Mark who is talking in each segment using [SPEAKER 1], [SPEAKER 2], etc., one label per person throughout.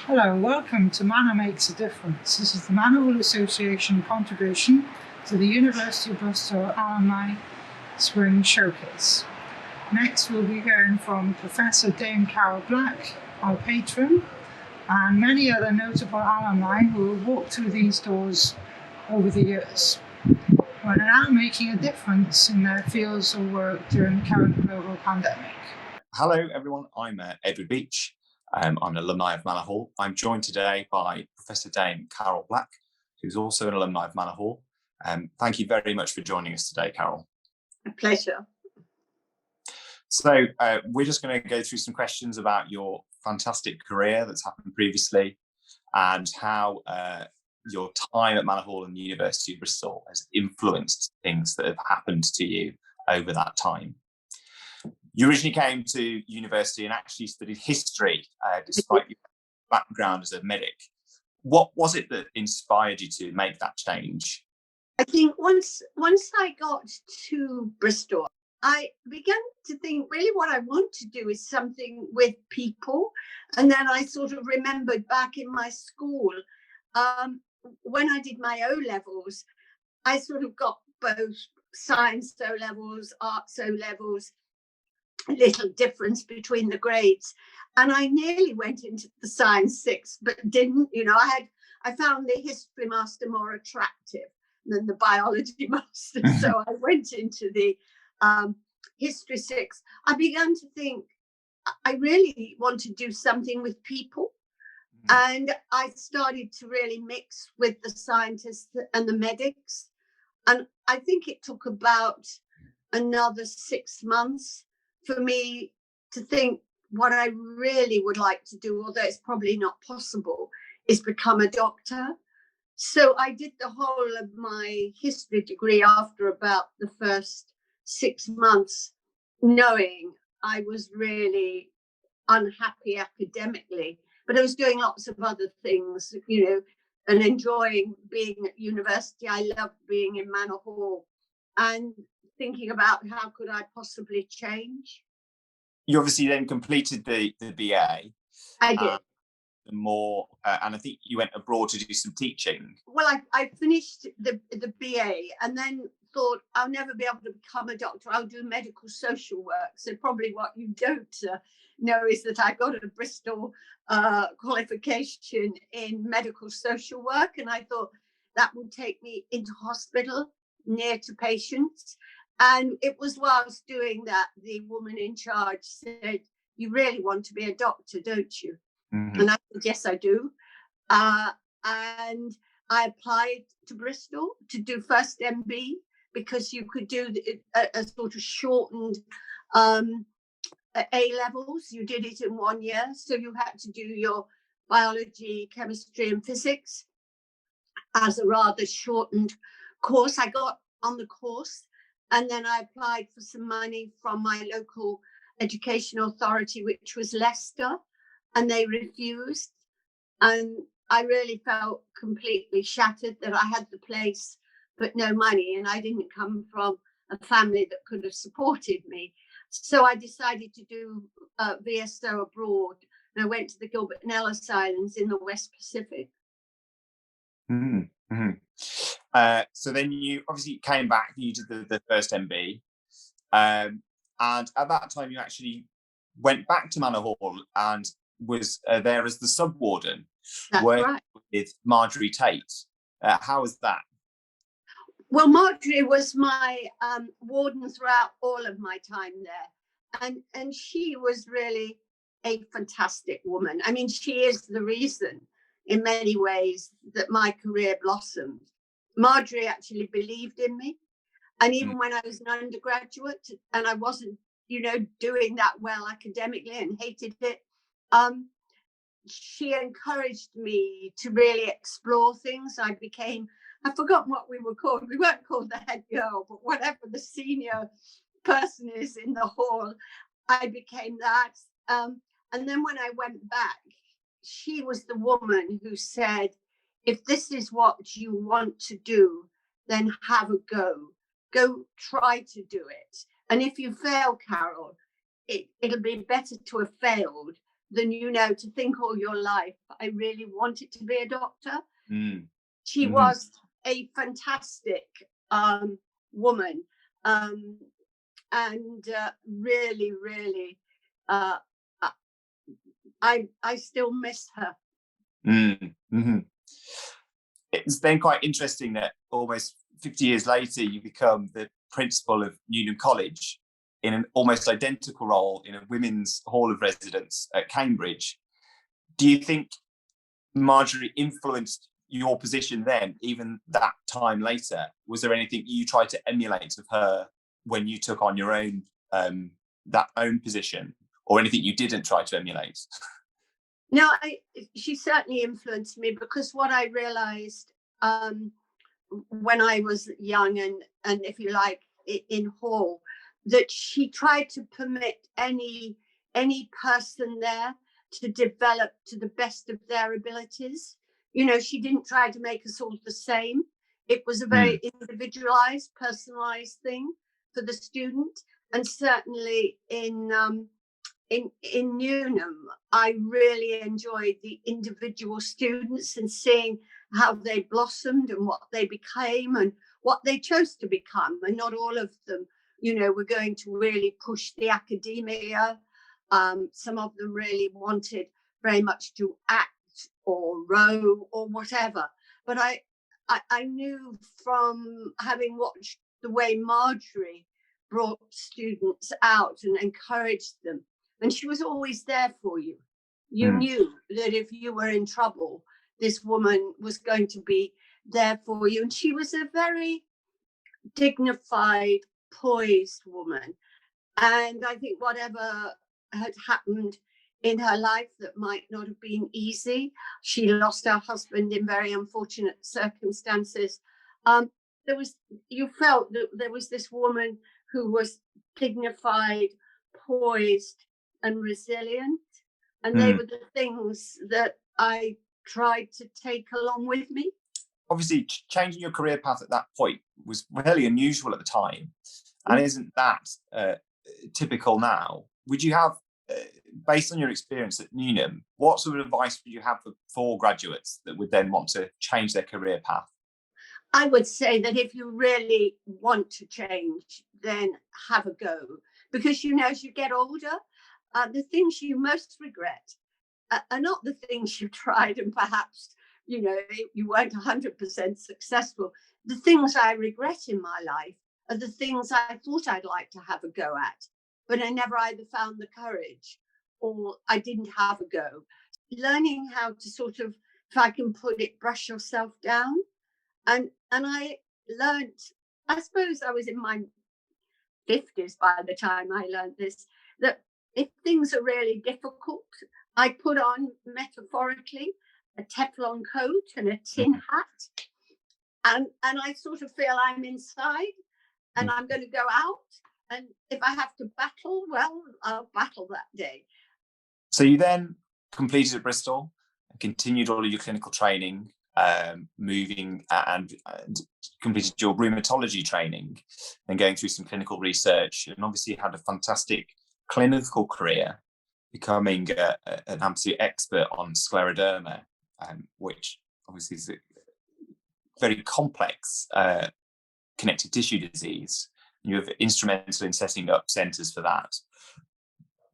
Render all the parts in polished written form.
[SPEAKER 1] Hello, welcome to Manor Makes a Difference. This is the Manor Association contribution to the University of Bristol Alumni Spring Showcase. Next, we'll be hearing from Professor Dame Carol Black, our patron, and many other notable alumni who have walked through these doors over the years, who are now making a difference in their fields of work during the current global pandemic.
[SPEAKER 2] Hello, everyone. I'm Edward Beach. I'm an alumni of Manor Hall. I'm joined today by Professor Dame Carol Black, who's also an alumni of Manor Hall. Thank you very much for joining us today, Carol.
[SPEAKER 3] A pleasure.
[SPEAKER 2] So we're just going to go through some questions about your fantastic career that's happened previously and how your time at Manor Hall and the University of Bristol has influenced things that have happened to you over that time. You originally came to university and actually studied history, despite your background as a medic. What was it that inspired you to make that change?
[SPEAKER 3] I think once I got to Bristol, I began to think really what I want to do is something with people. And then I sort of remembered back in my school, when I did my O-levels, I sort of got both science O-levels, arts O-levels, a little difference between the grades, and I nearly went into the science 6 but didn't. I found the history master more attractive than the biology master, so I went into the history 6. I began to think I really want to do something with people, and I started to really mix with the scientists and the medics, and I think it took about another 6 months for me to think what I really would like to do, although it's probably not possible, is become a doctor. So I did the whole of my history degree after about the first 6 months, knowing I was really unhappy academically, but I was doing lots of other things, and enjoying being at university. I loved being in Manor Hall and thinking about how could I possibly change.
[SPEAKER 2] You obviously then completed the BA.
[SPEAKER 3] I did.
[SPEAKER 2] And I think you went abroad to do some teaching.
[SPEAKER 3] Well, I finished the BA and then thought I'll never be able to become a doctor. I'll do medical social work. So probably what you don't know is that I got a Bristol qualification in medical social work, and I thought that would take me into hospital near to patients. And it was whilst doing that, the woman in charge said, "You really want to be a doctor, don't you?" Mm-hmm. And I said, "Yes, I do." And I applied to Bristol to do first MB, because you could do a sort of shortened A-levels. You did it in 1 year. So you had to do your biology, chemistry and physics as a rather shortened course. I got on the course. And then I applied for some money from my local education authority, which was Leicester, and they refused. And I really felt completely shattered that I had the place, but no money. And I didn't come from a family that could have supported me. So I decided to do VSO abroad. And I went to the Gilbert and Ellice Islands in the West Pacific.
[SPEAKER 2] Mm-hmm. So then you obviously came back, you did the first MB, and at that time you actually went back to Manor Hall and was there as the sub-warden.
[SPEAKER 3] That's right.
[SPEAKER 2] With Marjorie Tate. How was that?
[SPEAKER 3] Well, Marjorie was my warden throughout all of my time there, and she was really a fantastic woman. I mean, she is the reason in many ways that my career blossomed. Marjorie actually believed in me. And even when I was an undergraduate and I wasn't, doing that well academically and hated it, she encouraged me to really explore things. I've forgotten what we were called. We weren't called the head girl, but whatever the senior person is in the hall, I became that. And then when I went back, she was the woman who said, if this is what you want to do, then have a go. Go try to do it. And if you fail, Carol, it'll be better to have failed than to think all your life, I really wanted to be a doctor. She was a fantastic woman, and really, really, I still miss her.
[SPEAKER 2] It's then quite interesting that almost 50 years later, you become the principal of Newnham College in an almost identical role in a women's hall of residence at Cambridge. Do you think Marjorie influenced your position then, even that time later? Was there anything you tried to emulate of her when you took on your own that own position, or anything you didn't try to emulate?
[SPEAKER 3] No, she certainly influenced me, because what I realized when I was young and if you like in hall, that she tried to permit any person there to develop to the best of their abilities. She didn't try to make us all the same. It was a very individualized, personalized thing for the student. And certainly in Newnham, I really enjoyed the individual students and seeing how they blossomed and what they became and what they chose to become. And not all of them, were going to really push the academia. Some of them really wanted very much to act or row or whatever. But I knew from having watched the way Marjorie brought students out and encouraged them, and she was always there for you. You knew that if you were in trouble, this woman was going to be there for you. And she was a very dignified, poised woman. And I think whatever had happened in her life that might not have been easy, she lost her husband in very unfortunate circumstances. You felt that there was this woman who was dignified, poised, and resilient. And they were the things that I tried to take along with me.
[SPEAKER 2] Obviously, changing your career path at that point was fairly unusual at the time. And isn't that typical now? Would you have, based on your experience at Newnham, what sort of advice would you have for graduates that would then want to change their career path?
[SPEAKER 3] I would say that if you really want to change, then have a go. Because, as you get older, the things you most regret are not the things you tried and perhaps, you weren't 100% successful. The things I regret in my life are the things I thought I'd like to have a go at, but I never either found the courage or I didn't have a go. Learning how to sort of, if I can put it, brush yourself down. And I learned, I suppose I was in my 50s by the time I learned this, that if things are really difficult, I put on, metaphorically, a Teflon coat and a tin hat. And I sort of feel I'm inside and I'm going to go out. And if I have to battle, well, I'll battle that day.
[SPEAKER 2] So you then completed at Bristol and continued all of your clinical training, moving and completed your rheumatology training and going through some clinical research, and obviously had a fantastic clinical career, becoming an absolute expert on scleroderma, which obviously is a very complex connective tissue disease. You were instrumental in setting up centres for that.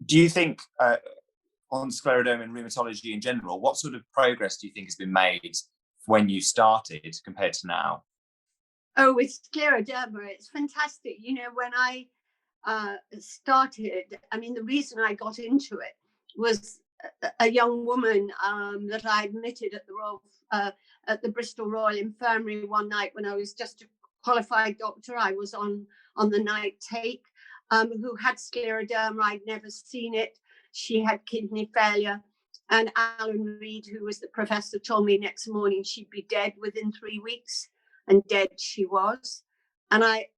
[SPEAKER 2] Do you think on scleroderma and rheumatology in general, what sort of progress do you think has been made when you started compared to now?
[SPEAKER 3] Oh, with scleroderma, it's fantastic. When I started, the reason I got into it was a young woman that I admitted at the Bristol Royal Infirmary one night when I was just a qualified doctor. I was on the night take, who had scleroderma. I'd never seen it. She had kidney failure. And Alan Reed, who was the professor, told me next morning she'd be dead within 3 weeks. And dead she was. And I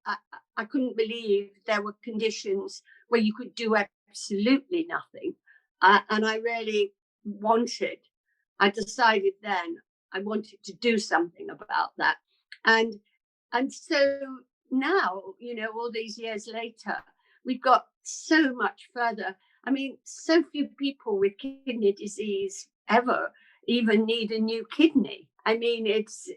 [SPEAKER 3] couldn't believe there were conditions where you could do absolutely nothing. And I really I decided then I wanted to do something about that. And so now, all these years later, we've got so much further. I mean, so few people with kidney disease ever even need a new kidney. I mean, it's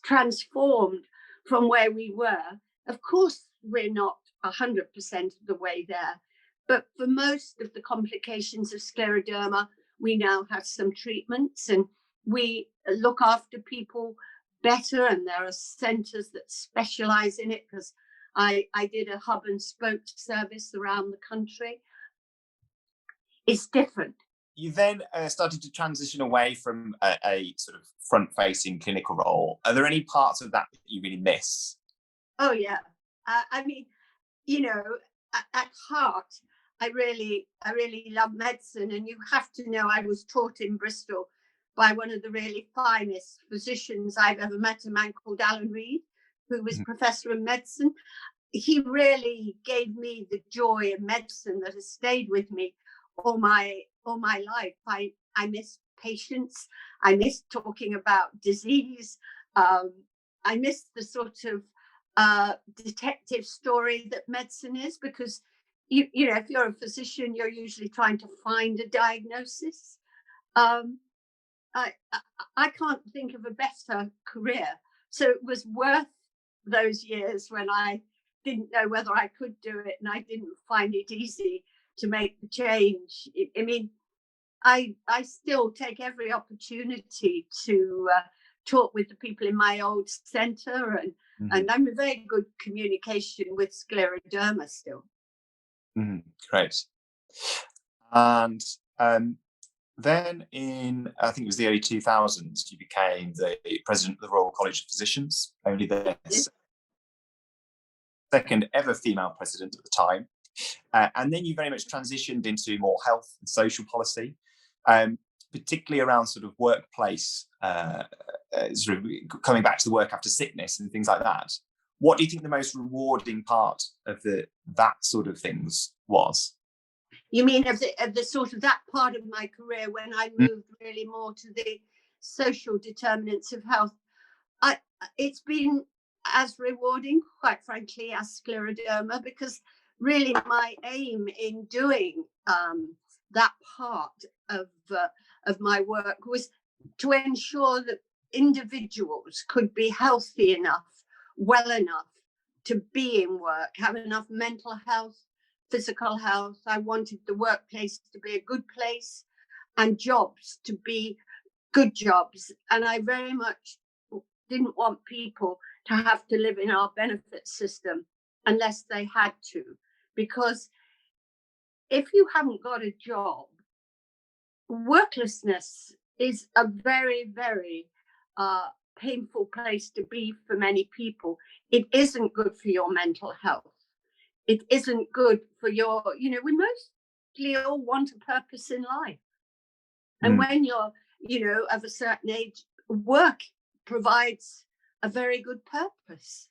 [SPEAKER 3] transformed from where we were. Of course, we're not 100% of the way there, but for most of the complications of scleroderma, we now have some treatments, and we look after people better, and there are centres that specialise in it, because I did a hub and spoke service around the country. It's different.
[SPEAKER 2] You then started to transition away from a sort of front-facing clinical role. Are there any parts of that you really miss?
[SPEAKER 3] Oh yeah, I mean, you know, at heart, I really love medicine, and you have to know I was taught in Bristol by one of the really finest physicians I've ever met, a man called Alan Reed, who was professor of medicine. He really gave me the joy of medicine that has stayed with me all my life. I miss patients. I miss talking about disease. I miss the sort of detective story that medicine is, because you know, if you're a physician, you're usually trying to find a diagnosis. I can't think of a better career. So it was worth those years when I didn't know whether I could do it, and I didn't find it easy to make the change. I mean, I still take every opportunity to talk with the people in my old centre, and I'm in very good communication with scleroderma still.
[SPEAKER 2] Great. And then in, I think it was the early 2000s, you became the president of the Royal College of Physicians, only the second ever female president at the time. And then you very much transitioned into more health and social policy, particularly around sort of workplace, sort of coming back to the work after sickness and things like that. What do you think the most rewarding part of that sort of things was?
[SPEAKER 3] You mean of the sort of that part of my career when I moved really more to the social determinants of health? It's been as rewarding, quite frankly, as scleroderma, because really my aim in doing that part of my work was to ensure that individuals could be healthy enough, well enough to be in work, have enough mental health, physical health. I wanted the workplace to be a good place and jobs to be good jobs. And I very much didn't want people to have to live in our benefit system unless they had to. Because if you haven't got a job, worklessness is a very, very painful place to be for many people. It isn't good for your mental health. It isn't good for your, you know, we mostly all want a purpose in life. And when you're, you know, of a certain age, work provides a very good purpose.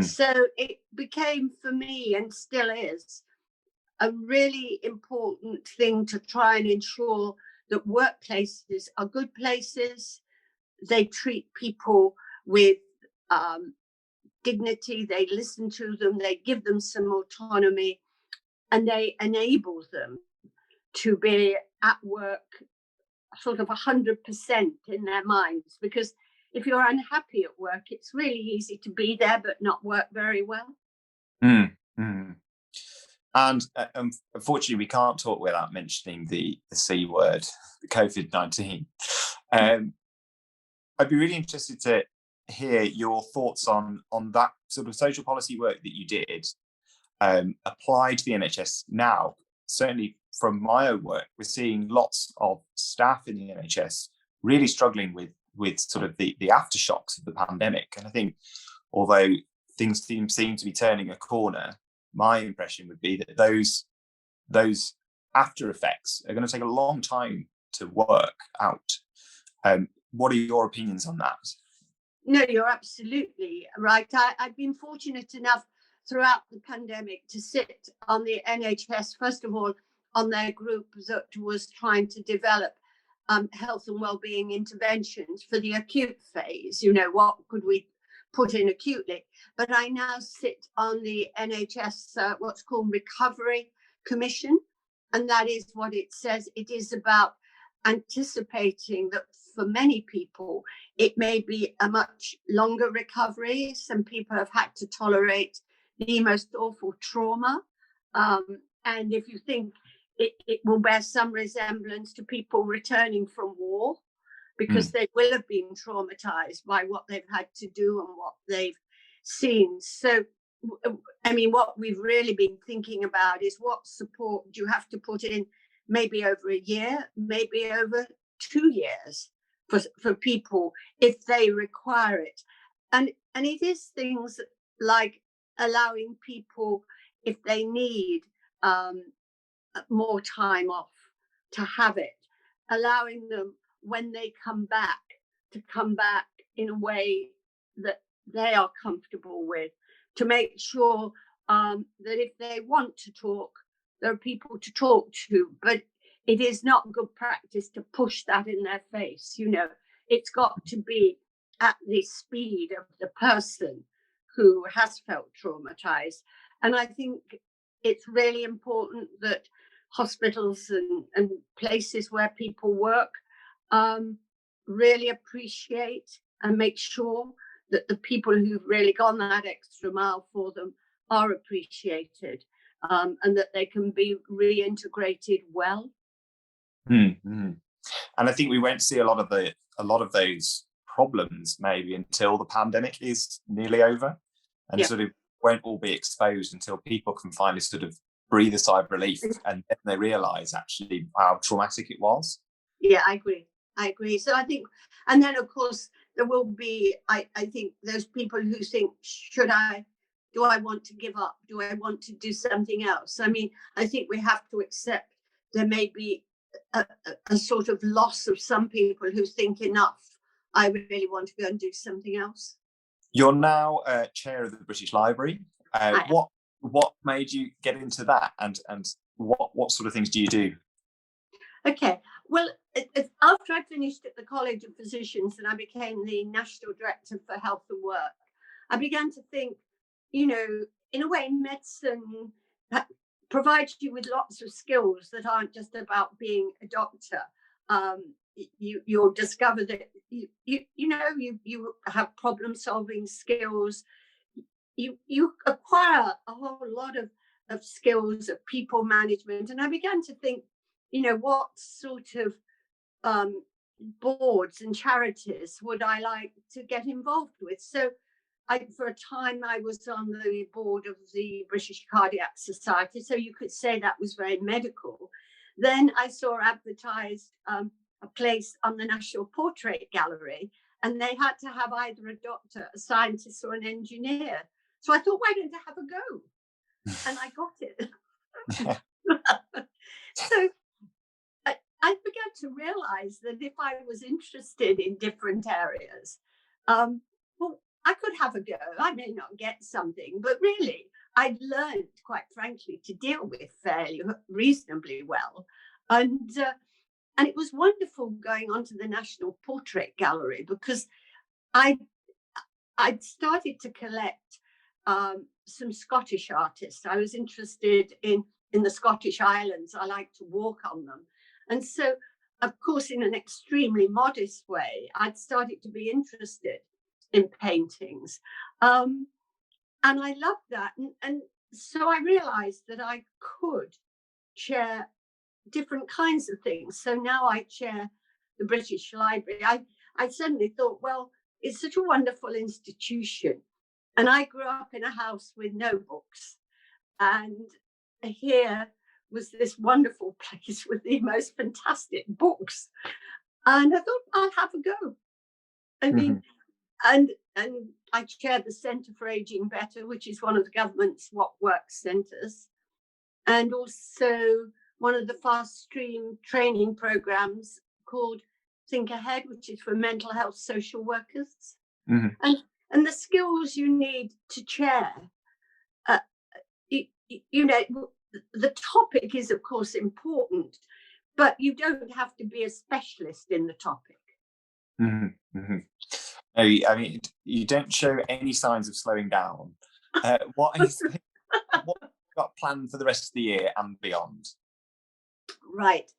[SPEAKER 3] So it became for me, and still is, a really important thing to try and ensure that workplaces are good places. They treat people with dignity, they listen to them, they give them some autonomy, and they enable them to be at work sort of 100% in their minds. Because if you're unhappy at work, it's really easy to be there but not work very well.
[SPEAKER 2] And unfortunately, we can't talk without mentioning the C word, the COVID-19. I'd be really interested to hear your thoughts on that sort of social policy work that you did applied to the NHS now. Certainly from my own work, we're seeing lots of staff in the NHS really struggling with sort of the aftershocks of the pandemic. And I think although things seem to be turning a corner, my impression would be that those after effects are going to take a long time to work out. What are your opinions on that?
[SPEAKER 3] No, you're absolutely right. I've been fortunate enough throughout the pandemic to sit on the NHS, first of all, on their group that was trying to develop health and wellbeing interventions for the acute phase. You know, what could we put in acutely. But I now sit on the NHS, what's called Recovery Commission. And that is what it says. It is about anticipating that for many people, it may be a much longer recovery. Some people have had to tolerate the most awful trauma. And if you think it will bear some resemblance to people returning from war, because they will have been traumatized by what they've had to do and what they've seen. So, I mean, what we've really been thinking about is what support do you have to put in, maybe over a year, maybe over 2 years for people if they require it. And it is things like allowing people, if they need more time off, to have it, allowing them when they come back to come back in a way that they are comfortable with, to make sure that if they want to talk, there are people to talk to. But it is not good practice to push that in their face. You know, it's got to be at the speed of the person who has felt traumatized. And I think it's really important that hospitals and places where people work really appreciate and make sure that the people who've really gone that extra mile for them are appreciated, and that they can be reintegrated well.
[SPEAKER 2] Mm-hmm. And I think we won't see a lot of those problems maybe until the pandemic is nearly over, and sort of won't all be exposed until people can finally sort of breathe a sigh of relief, and then they realise actually how traumatic it was.
[SPEAKER 3] Yeah, I agree. So I think, and then of course there will be, I think those people who think, do I want to give up? Do I want to do something else? I mean, I think we have to accept there may be a sort of loss of some people who think, enough, I really want to go and do something else.
[SPEAKER 2] You're now chair of the British Library. What made you get into that, and what sort of things do you do?
[SPEAKER 3] Okay, well, after I finished at the College of Physicians and I became the National Director for Health and Work, I began to think, you know, in a way, medicine provides you with lots of skills that aren't just about being a doctor. You'll discover that you have problem-solving skills. You acquire a whole lot of skills of people management, and I began to think, you know, what sort of boards and charities would I like to get involved with? So for a time, I was on the board of the British Cardiac Society, so you could say that was very medical. Then I saw advertised a place on the National Portrait Gallery, and they had to have either a doctor, a scientist, or an engineer. So I thought, why don't I have a go? And I got it. So I began to realize that if I was interested in different areas, well, I could have a go. I may not get something, but really, I'd learned, quite frankly, to deal with fairly reasonably well. And it was wonderful going on to the National Portrait Gallery, because I'd started to collect some Scottish artists. I was interested in the Scottish Islands. I like to walk on them. And so, of course, in an extremely modest way, I'd started to be interested in paintings. And I loved that. And so I realized that I could chair different kinds of things. So now I chair the British Library. I suddenly thought, well, it's such a wonderful institution. And I grew up in a house with no books. And here was this wonderful place with the most fantastic books. And I thought, I'll have a go. I mean, and I chair the Centre for Aging Better, which is one of the government's What Works centres, and also one of the fast stream training programs called Think Ahead, which is for mental health social workers. And the skills you need to chair, you know, the topic is, of course, important, but you don't have to be a specialist in the topic.
[SPEAKER 2] No, I mean, you don't show any signs of slowing down. What have you got planned for the rest of the year and beyond?
[SPEAKER 3] Right.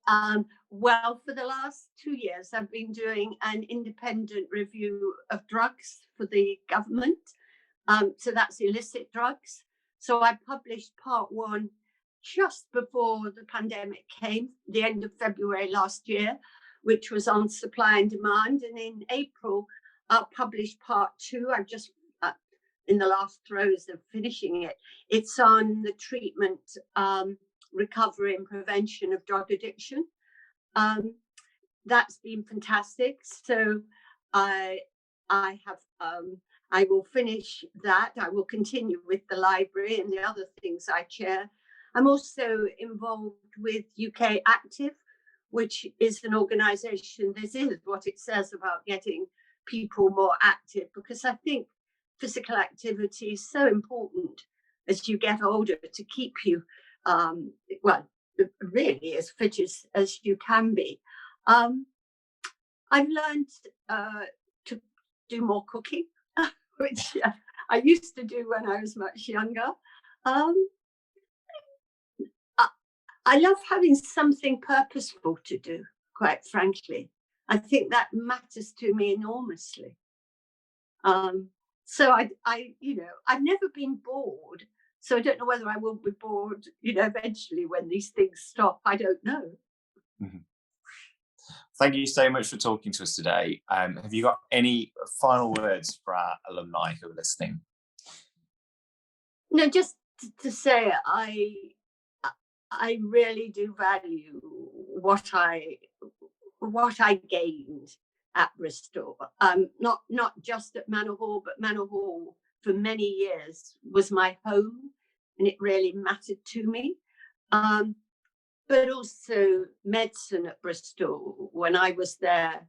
[SPEAKER 3] Well, for the last 2 years, I've been doing an independent review of drugs for the government. So that's illicit drugs. So I published part one just before the pandemic came, the end of February last year, which was on supply and demand. And in April, I'll publish part two. I've just in the last throes of finishing it. It's on the treatment, recovery and prevention of drug addiction. That's been fantastic. So I have I will finish that. I will continue with the library and the other things I chair. I'm also involved with UK Active, which is an organisation. This is what it says about getting people more active, because I think physical activity is so important as you get older to keep you, well, really as fit as you can be. I've learned to do more cooking, which I used to do when I was much younger. I love having something purposeful to do, quite frankly. I think that matters to me enormously. So I've never been bored. So I don't know whether I will be bored, eventually when these things stop. I don't know.
[SPEAKER 2] Mm-hmm. Thank you so much for talking to us today. Have you got any final words for our alumni who are listening?
[SPEAKER 3] No, just to say I really do value what I gained at Bristol. Not just at Manor Hall, but Manor Hall for many years was my home, and it really mattered to me. But also medicine at Bristol when I was there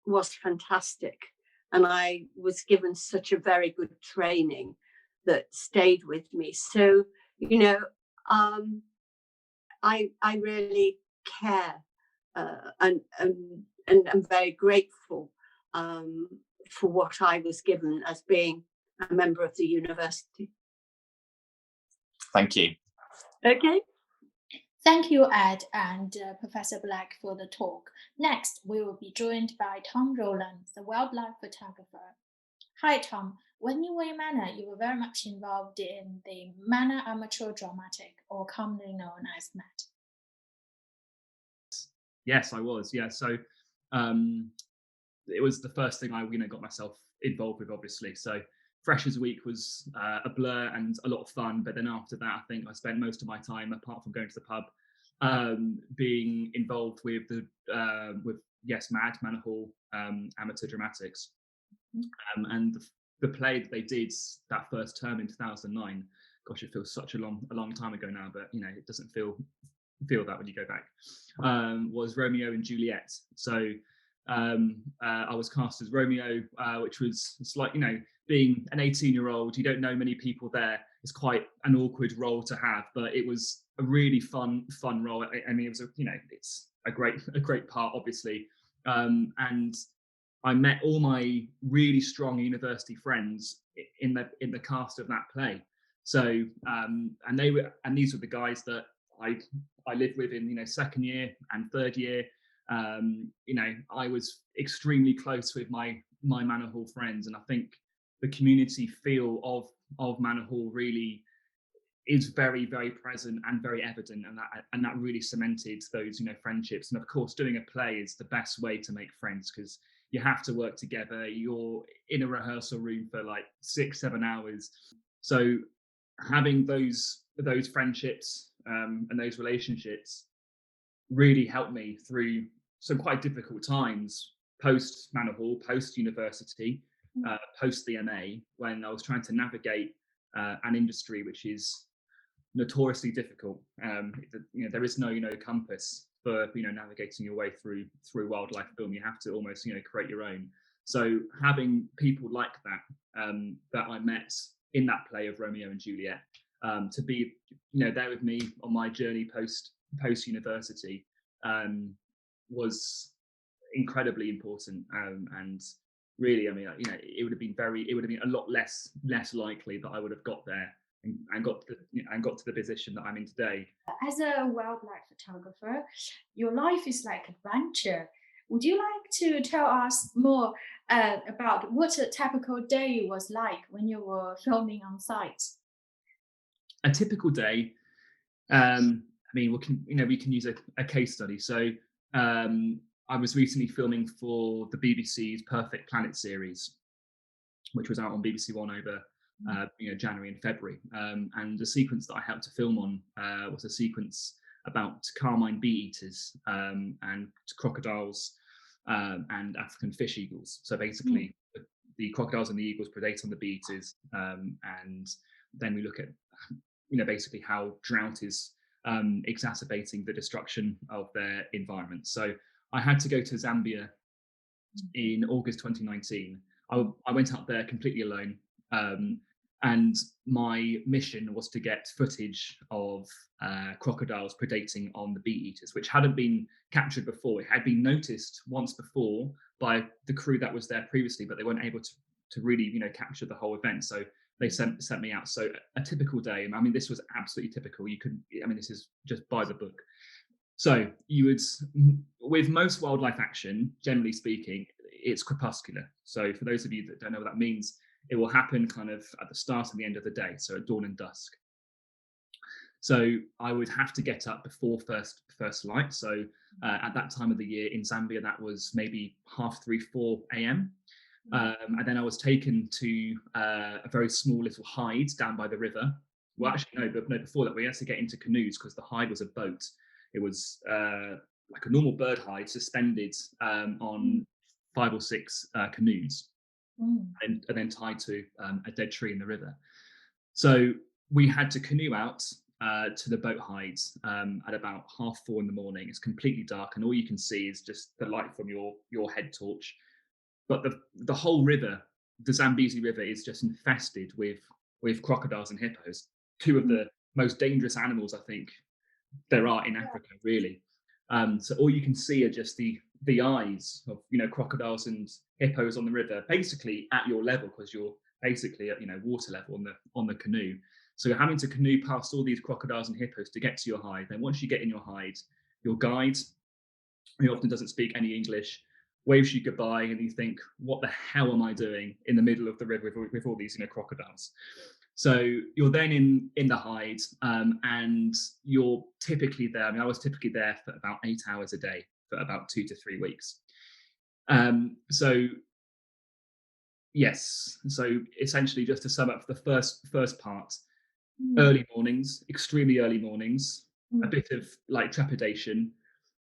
[SPEAKER 3] was fantastic, and I was given such a very good training that stayed with me. So I really care, and I'm very grateful for what I was given as being a member of the university.
[SPEAKER 2] Thank you.
[SPEAKER 3] Okay.
[SPEAKER 4] Thank you, Ed and Professor Black, for the talk. Next, we will be joined by Tom Rowland, the wildlife photographer. Hi, Tom. When you were in Manor, you were very much involved in the Manor Amateur Dramatic, or commonly known as MAT.
[SPEAKER 5] Yes, I was. Yeah, so it was the first thing I got myself involved with, obviously. So Freshers Week was a blur and a lot of fun, but then after that, I think I spent most of my time, apart from going to the pub, being involved with MAD, Manor Hall Amateur Dramatics, and the play that they did that first term in 2009. Gosh, it feels such a long time ago now, but it doesn't feel that when you go back. Was Romeo and Juliet. So I was cast as Romeo, which was, it's like, being an 18-year-old, you don't know many people there. It's quite an awkward role to have, but it was a really fun role. I mean, it was it's a great part, obviously. And I met all my really strong university friends in the cast of that play. So and these were the guys that I lived with in second year and third year. I was extremely close with my Manor Hall friends, and I think the community feel of Manor Hall really is very, very present and very evident, and that really cemented those friendships. And of course, doing a play is the best way to make friends, because you have to work together. You're in a rehearsal room for like 6-7 hours. So having those friendships and those relationships really helped me through some quite difficult times post Manor Hall, post university, post the MA, when I was trying to navigate an industry which is notoriously difficult. There is no compass for navigating your way through wildlife film. You have to almost create your own. So having people like that that I met in that play of Romeo and Juliet, to be there with me on my journey post university, was incredibly important, and really, I mean, you know, it would have been a lot less likely that I would have got there and got to the position that I'm in today.
[SPEAKER 4] As a wildlife photographer, your life is like adventure. Would you like to tell us more about what a typical day was like when you were filming on site?
[SPEAKER 5] A typical day, I mean, we can use a case study. So I was recently filming for the BBC's Perfect Planet series, which was out on BBC One over January and February. And the sequence that I helped to film on was a sequence about carmine bee eaters and crocodiles and African fish eagles. So basically, the crocodiles and the eagles predate on the bee eaters, and then we look at basically how drought is exacerbating the destruction of their environment. So I had to go to Zambia in August 2019. I went up there completely alone, and my mission was to get footage of crocodiles predating on the bee eaters, which hadn't been captured before. It had been noticed once before by the crew that was there previously, but they weren't able to really capture the whole event. So they sent me out. So a typical day, I mean, this was absolutely typical. This is just by the book. So you would, with most wildlife action, generally speaking, it's crepuscular. So for those of you that don't know what that means, it will happen kind of at the start and the end of the day, so at dawn and dusk. So I would have to get up before first light. So at that time of the year in Zambia, that was maybe 3:30, 4 a.m. And then I was taken to a very small little hide down by the river. Well, actually, no, before that, we had to get into canoes because the hide was a boat. It was like a normal bird hide suspended on 5 or 6 canoes and then tied to a dead tree in the river. So we had to canoe out to the boat hides at about 4:30 in the morning. It's completely dark and all you can see is just the light from your head torch. But the whole river, the Zambezi River, is just infested with crocodiles and hippos, two of the most dangerous animals I think there are in Africa, really. So all you can see are just the eyes of crocodiles and hippos on the river, basically at your level because you're basically at water level on the canoe. So you're having to canoe past all these crocodiles and hippos to get to your hide. Then once you get in your hide, your guide, who often doesn't speak any English, waves you goodbye, and you think, what the hell am I doing in the middle of the river with all these crocodiles? So you're then in the hide, and you're typically there. I mean, I was typically there for about 8 hours a day for about 2 to 3 weeks. So yes, so essentially, just to sum up the first part, early mornings, extremely early mornings, a bit of like trepidation,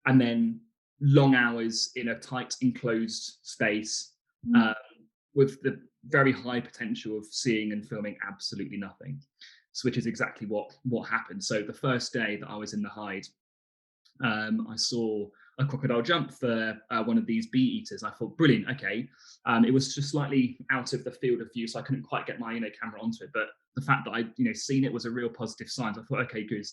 [SPEAKER 5] and then long hours in a tight enclosed space with the very high potential of seeing and filming absolutely nothing, which is exactly what happened. So the first day that I was in the hide, I saw a crocodile jump for one of these bee eaters. I thought, brilliant, okay. It was just slightly out of the field of view, so I couldn't quite get my camera onto it. But the fact that I'd seen it was a real positive sign. So I thought, okay, good.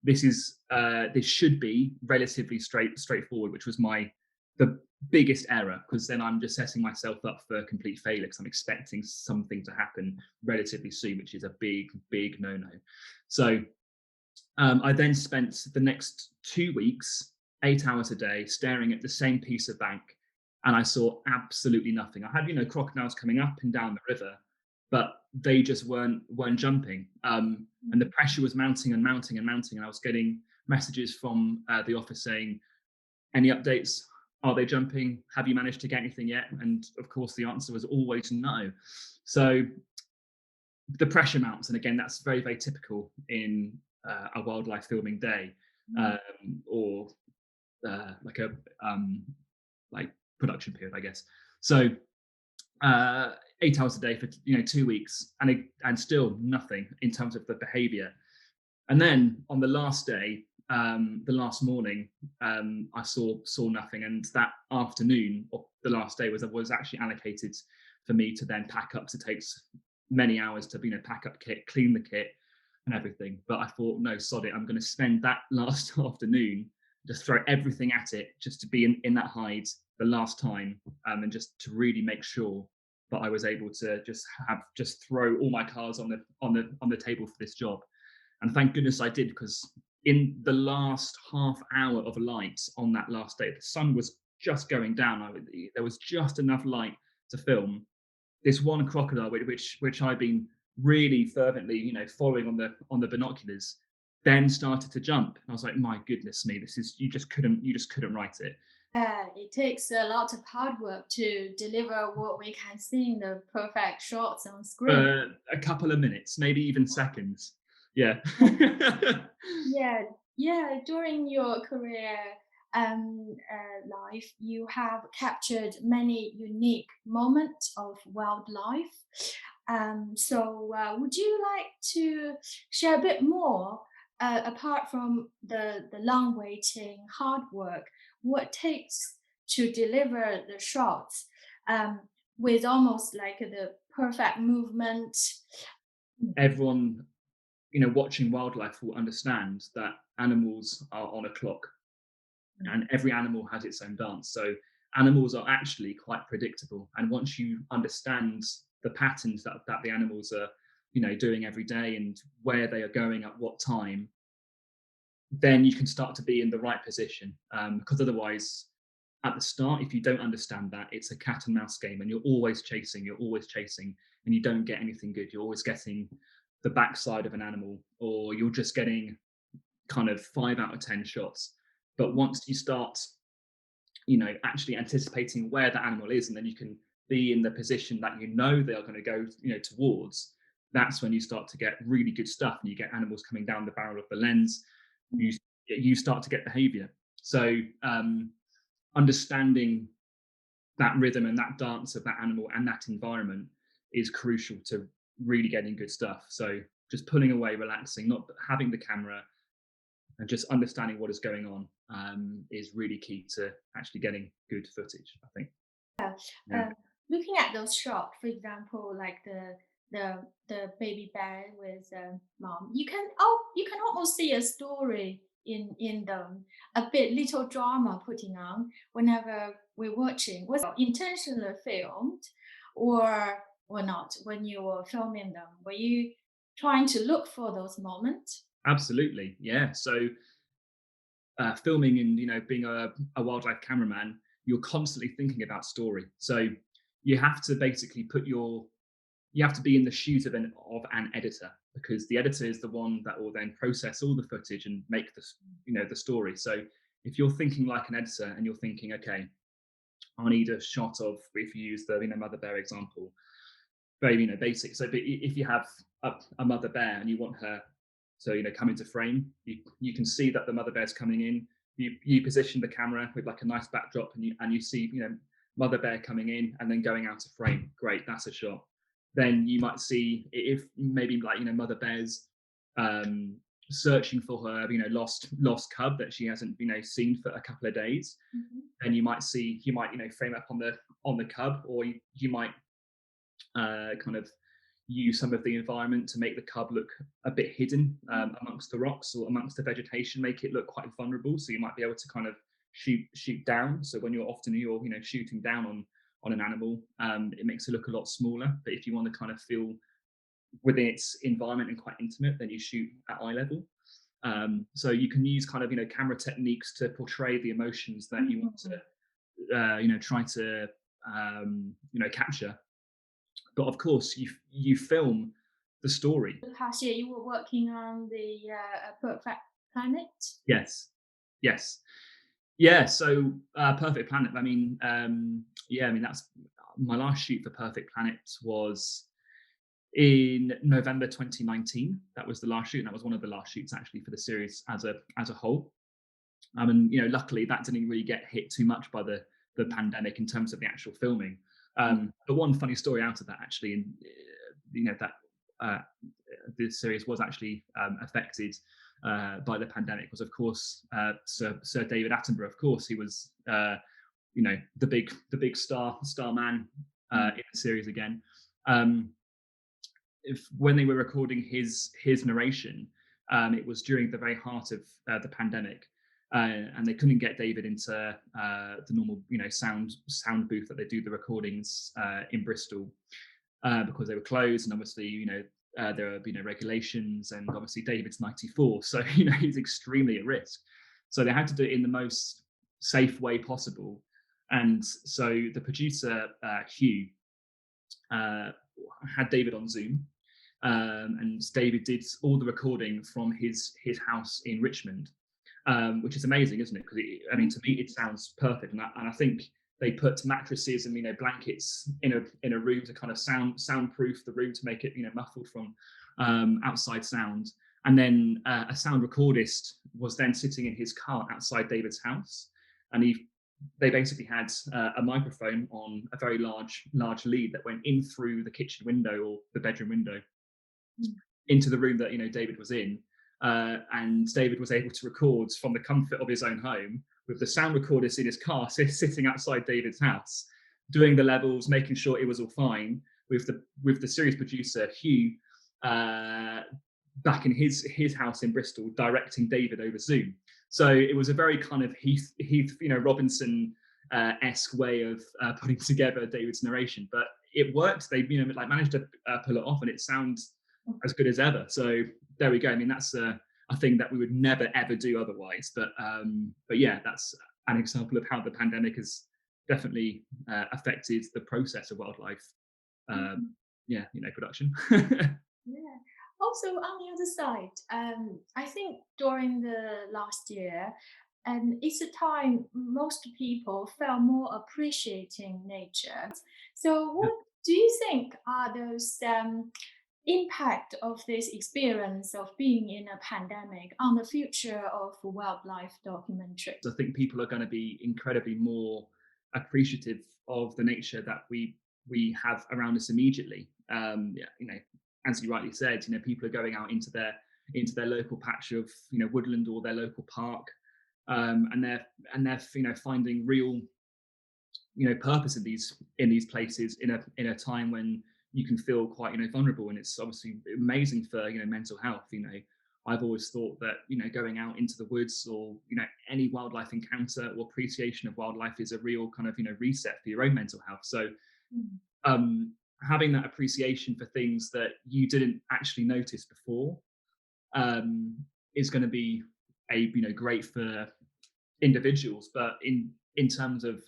[SPEAKER 5] This should be relatively straightforward, which was the biggest error, because then I'm just setting myself up for complete failure because I'm expecting something to happen relatively soon, which is a big no-no. So I then spent the next 2 weeks, 8 hours a day, staring at the same piece of bank, and I saw absolutely nothing. I had crocodiles coming up and down the river, but they just weren't jumping, and the pressure was mounting and mounting and mounting, and I was getting messages from the office saying, any updates? Are they jumping? Have you managed to get anything yet? And of course the answer was always no. So the pressure mounts, and again, that's very, very typical in a wildlife filming day, or like a production period, I guess. So 8 hours a day for 2 weeks, and still nothing in terms of the behavior. And then on the last day, the last morning, I saw nothing, and that afternoon of the last day was actually allocated for me to then pack up. So it takes many hours to pack up kit, clean the kit, and everything. But I thought, no, sod it, I'm going to spend that last afternoon just throw everything at it, just to be in that hide the last time, and just to really make sure that I was able to just throw all my cards on the table for this job. And thank goodness I did, because in the last half hour of light on that last day, the sun was just going down. There was just enough light to film this one crocodile, which I've been really fervently, following on the binoculars, then started to jump. And I was like, my goodness me, this is, you just couldn't write it.
[SPEAKER 4] Yeah, it takes a lot of hard work to deliver what we can see in the perfect shots on screen.
[SPEAKER 5] A couple of minutes, maybe even seconds. Yeah.
[SPEAKER 4] Yeah. During your career life, you have captured many unique moments of wildlife. So, would you like to share a bit more, apart from the long waiting, hard work, what it takes to deliver the shots with almost like the perfect movement?
[SPEAKER 5] Everyone, watching wildlife will understand that animals are on a clock, and every animal has its own dance. So animals are actually quite predictable. And once you understand the patterns that the animals are, doing every day, and where they are going at what time, then you can start to be in the right position. Because otherwise, at the start, if you don't understand that, it's a cat and mouse game, and you're always chasing, and you don't get anything good. You're always getting the backside of an animal, or you're just getting kind of 5 out of 10 shots. But once you start, actually anticipating where the animal is, and then you can be in the position that they are going to go, towards, that's when you start to get really good stuff, and you get animals coming down the barrel of the lens. You start to get behavior. So understanding that rhythm and that dance of that animal and that environment is crucial to really getting good stuff. So just pulling away, relaxing, not having the camera, and just understanding what is going on is really key to actually getting good footage, I think. Yeah.
[SPEAKER 4] Looking at those shots, for example, like the baby bear with mom, you can almost see a story in them, a bit little drama putting on whenever we're watching. Was it intentionally filmed or not when you were filming them? Were you trying to look for those moments?
[SPEAKER 5] Absolutely, yeah. So filming and being a wildlife cameraman, you're constantly thinking about story. So you have to basically you have to be in the shoes of an editor, because the editor is the one that will then process all the footage and make the story. So if you're thinking like an editor, and you're thinking, okay, I need a shot of, if you use the mother bear example, very basic. So but if you have a mother bear and you want her to come into frame, you can see that the mother bear's coming in. You position the camera with like a nice backdrop, and you see mother bear coming in and then going out of frame. Great, that's a shot. Then you might see, if maybe like mother bear's searching for her lost cub that she hasn't seen for a couple of days.
[SPEAKER 4] Mm-hmm.
[SPEAKER 5] And you might frame up on the cub, or you might kind of use some of the environment to make the cub look a bit hidden amongst the rocks or amongst the vegetation, make it look quite vulnerable. So you might be able to kind of shoot down. So when you're shooting down on an animal, it makes it look a lot smaller. But if you want to kind of feel within its environment and quite intimate, then you shoot at eye level. So you can use kind of camera techniques to portray the emotions that you want to try to capture. But of course, you film the story.
[SPEAKER 4] Past year, you were working on the Perfect Planet.
[SPEAKER 5] Yes. Yeah. So Perfect Planet. I mean, that's my last shoot for Perfect Planet was in November 2019. That was the last shoot, and that was one of the last shoots actually for the series as a whole. And luckily that didn't really get hit too much by the pandemic in terms of the actual filming. But one funny story out of that, actually, that this series was actually affected by the pandemic, was of course Sir David Attenborough. Of course, he was the big star man in the series again. When they were recording his narration, it was during the very heart of the pandemic. and they couldn't get David into the normal, sound booth that they do the recordings in Bristol because they were closed, and obviously, there are regulations, and obviously David's 94, so he's extremely at risk. So they had to do it in the most safe way possible, and so the producer Hugh had David on Zoom, and David did all the recording from his house in Richmond. Which is amazing, isn't it? Because to me, it sounds perfect, and I think they put mattresses and blankets in a room to kind of soundproof the room to make it muffled from outside sound. And then a sound recordist was then sitting in his car outside David's house, and they basically had a microphone on a very large lead that went in through the kitchen window or the bedroom window into the room that David was in. And David was able to record from the comfort of his own home with the sound recordist in his car sitting outside David's house, doing the levels, making sure it was all fine, with the series producer Hugh back in his house in Bristol, directing David over Zoom. So it was a very kind of Heath Robinson esque way of putting together David's narration, but it worked. They managed to pull it off, and it sounds as good as ever. So there we go. I mean, that's a thing that we would never ever do otherwise. But yeah, that's an example of how the pandemic has definitely affected the process of wildlife. Production.
[SPEAKER 4] Yeah. Also, on the other side, I think during the last year, it's a time most people felt more appreciating nature. So, what do you think are those impact of this experience of being in a pandemic on the future of wildlife documentary?
[SPEAKER 5] I think people are going to be incredibly more appreciative of the nature that we have around us immediately. As you rightly said, people are going out into their local patch of woodland or their local park, and they're finding real purpose in these places in a time when you can feel quite vulnerable, and it's obviously amazing for mental health. I've always thought that going out into the woods or any wildlife encounter or appreciation of wildlife is a real kind of reset for your own mental health. So having that appreciation for things that you didn't actually notice before is going to be great for individuals. But in terms of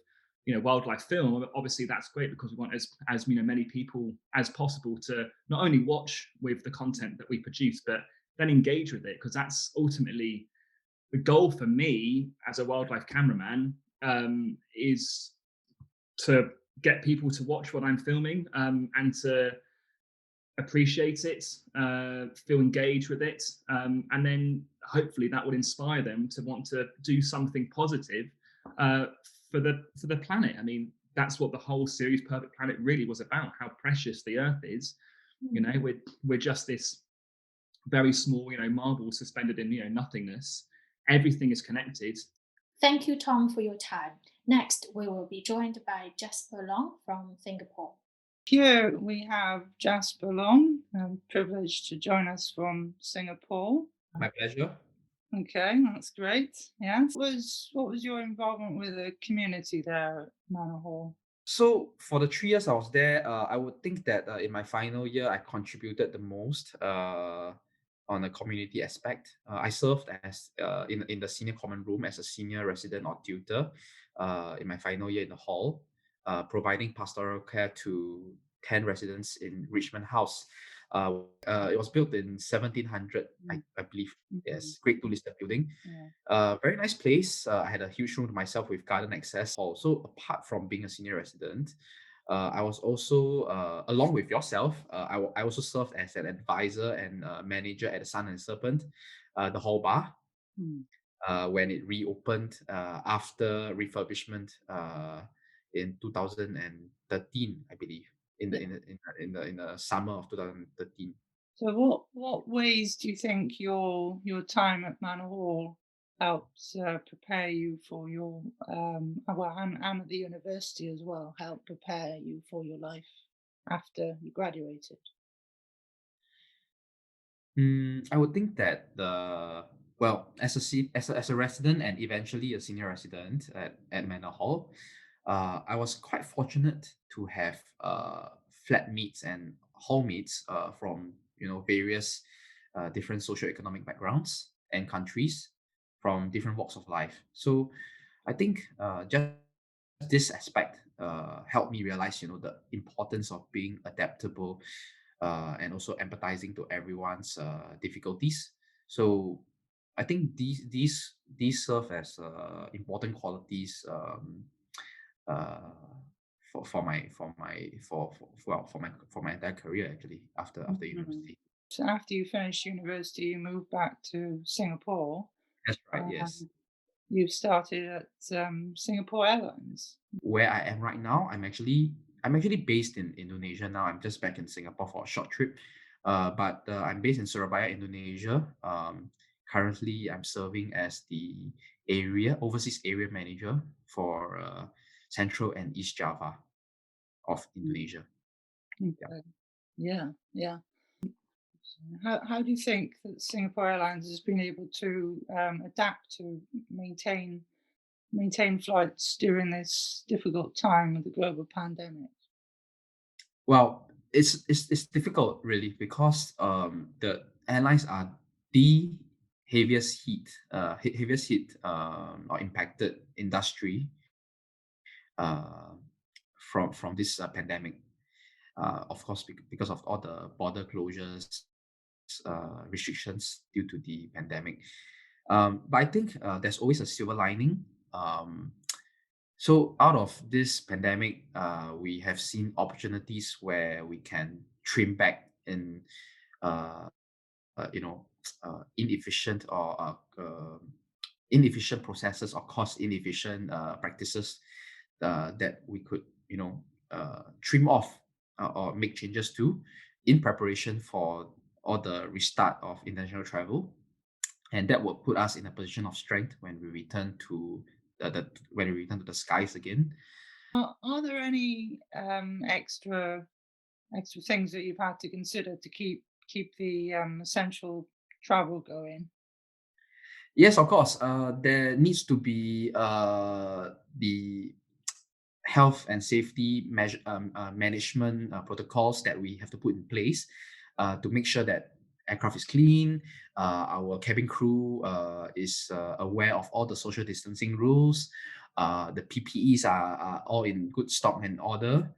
[SPEAKER 5] wildlife film, obviously that's great, because we want as many people as possible to not only watch with the content that we produce, but then engage with it, because that's ultimately the goal for me as a wildlife cameraman, is to get people to watch what I'm filming, and to appreciate it, feel engaged with it, and then hopefully that would inspire them to want to do something positive for the planet. I mean, that's what the whole series Perfect Planet really was about, how precious the Earth is. We're just this very small marble suspended in nothingness. Everything is connected.
[SPEAKER 4] Thank you, Tom, for your time. Next, we will be joined by Jasper Loong from Singapore.
[SPEAKER 1] Here we have Jasper Loong, privileged to join us from Singapore.
[SPEAKER 6] My pleasure.
[SPEAKER 1] Okay, that's great. Yes. What was your involvement with the community there at Manor Hall?
[SPEAKER 6] So for the 3 years I was there, I would think that in my final year I contributed the most on the community aspect. I served as in the senior common room as a senior resident or tutor in my final year in the hall, providing pastoral care to 10 residents in Richmond House. It was built in 1700, I believe. Yes, Grade 2 listed building. Very nice place. I had a huge room to myself with garden access. Also, apart from being a senior resident, I was also, along with yourself, I also served as an advisor and manager at the Sun and Serpent, the hall bar, when it reopened after refurbishment in 2013, I believe. In the summer of 2013.
[SPEAKER 1] So what ways do you think your time at Manor Hall helped prepare you for your and at the university as well, help prepare you for your life after you graduated?
[SPEAKER 6] I would think that well, as a resident and eventually a senior resident at Manor Hall, I was quite fortunate to have flatmates and hallmates from various different socioeconomic backgrounds and countries from different walks of life. So I think just this aspect helped me realize the importance of being adaptable and also empathizing to everyone's difficulties. So I think these serve as important qualities uh, for my entire career actually after university.
[SPEAKER 1] So after you finished university, you moved back to Singapore.
[SPEAKER 6] That's right. Yes.
[SPEAKER 1] You started at Singapore Airlines.
[SPEAKER 6] Where I am right now, I'm actually based in Indonesia now. I'm just back in Singapore for a short trip, but I'm based in Surabaya, Indonesia. Currently, I'm serving as the overseas area manager for Central and East Java of Indonesia.
[SPEAKER 1] Okay. Yeah. How do you think that Singapore Airlines has been able to adapt to maintain flights during this difficult time with the global pandemic?
[SPEAKER 6] Well, it's difficult really because the airlines are the heaviest hit or impacted industry uh, from this pandemic. Of course, because of all the border closures, restrictions due to the pandemic. But I think there's always a silver lining. So out of this pandemic, we have seen opportunities where we can trim back in, uh, you know, inefficient or inefficient processes or cost inefficient practices that we could, trim off or make changes to in preparation for all the restart of international travel, and that will put us in a position of strength when we return to the skies again.
[SPEAKER 1] Are there any extra things that you've had to consider to keep the essential travel going?
[SPEAKER 6] Yes, of course. There needs to be the health and safety management protocols that we have to put in place to make sure that aircraft is clean, our cabin crew is aware of all the social distancing rules, the PPEs are all in good stock and order,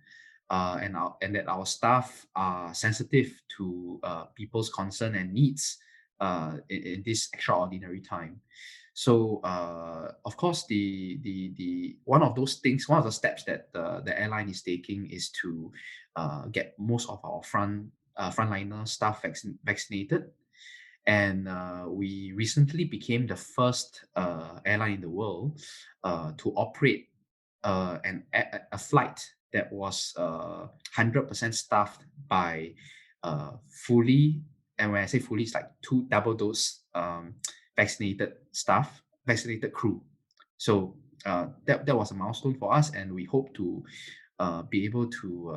[SPEAKER 6] and that our staff are sensitive to people's concern and needs in this extraordinary time. So of course, the one of the steps that the airline is taking is to get most of our frontliner staff vaccinated, and we recently became the first airline in the world to operate a flight that was 100% staffed by fully, and when I say fully, it's like two double dose vaccinated crew. So that was a milestone for us, and we hope to be able to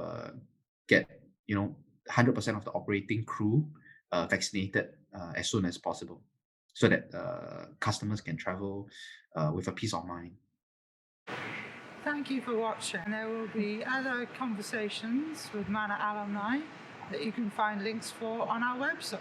[SPEAKER 6] get 100% of the operating crew vaccinated as soon as possible, so that customers can travel with a peace of mind.
[SPEAKER 1] Thank you for watching. There will be other conversations with Manor Alumni that you can find links for on our website.